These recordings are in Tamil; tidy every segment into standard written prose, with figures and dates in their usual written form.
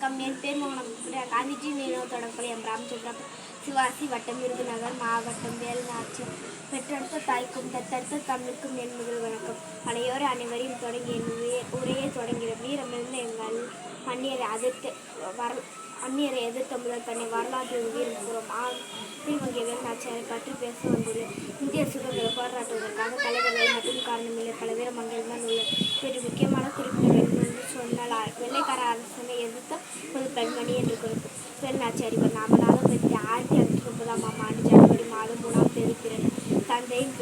வணக்கம். என் பேர் மோகனம். காந்திஜி நினைவு தொடர்புடைய எம் ராமச்சந்திரன், சிவாசி வட்டம், விருதுநகர் மாவட்டம், வேலுநாச்சியார். பெற்றெடுத்த தாய்க்கும் தத்தெடுத்த தமிழுக்கும் என் முதல் வணக்கம். அனைவரையும் தொடங்கி என் உரையை தொடங்கிற வீரமிருந்த எங்கள் அந்நியரை எதிர்த்த முதல் தன்னை வரலாற்று வீரம் கூறும் திருவங்கிய வேலுநாச்சியாரை பற்றி பேச வந்துள்ளேன். இந்திய சுதந்திர போராட்டத்திற்காக தலைவர்கள் மற்றும் காரணமில்லை பல வீரமங்கைகள் தான் உள்ளது. இவற்றை முக்கியமான குறிப்பிடங்கள் என்று சொன்னால் வெள்ளைக்கார அரசனை எதிர்த்த முதல் பெண்மணி என்று குறிப்பு வேலுநாச்சியார். இவர் நாமநாதம் 1930ஆம் ஆண்டு ஜனவரி மாதம் 3ஆம் தேதி பிறந்தார். தந்தையின்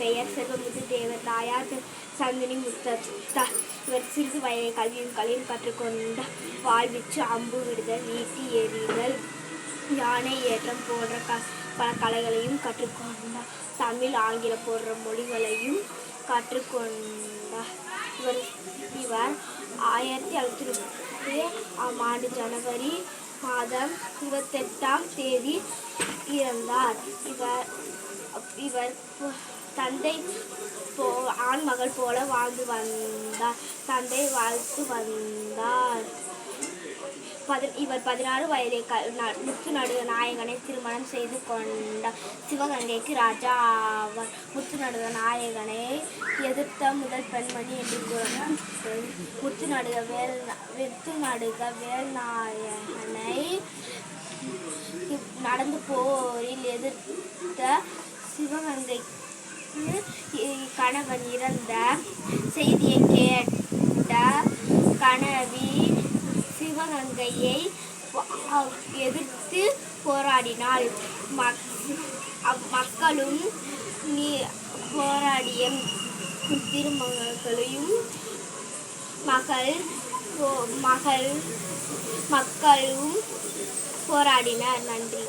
பெயர் செல்வமுத்து தேவர், தாயார் சந்தினி முத்தத்தா. இவர் சிறிது வயதை கல்வியும் கற்றுக்கொண்ட வாழ்விச்சு, அம்பு விடுதல், ஈட்டி எறிதல், யானை ஏற்றம் போன்ற பல கலைகளையும் கற்றுக்கொண்டார். தமிழ், ஆங்கிலம் போன்ற மொழிகளையும் கற்றுக்கொண்டார். இவர் 1930ஆம் ஆண்டு ஜனவரி மாதம் 28ஆம் தேதி இறந்தார். இவர் தந்தை ஆண்மகள் போல வாழ்ந்து வந்தார். தந்தை வாழ்த்து வந்தார். இவர் 16 வயதில் முத்துநடுநாயகனை திருமணம் செய்து கொண்டார். சிவகங்கைக்கு ராஜா ஆவார். முத்துநடுநாயகனை எதிர்த்த முதல் பெண்மணி என்று கூறலாம். முத்துநடுக வேல்நாயகனை நடந்து போரில் எதிர்த்த சிவகங்கைக்கு கணவன் இறந்த செய்தியை கேட்ட கணவி சிவகங்கையை எதிர்த்து போராடினாள். மக்களும் போராடிய திருமகளையும் மக்களும் போராடினர். நன்றி.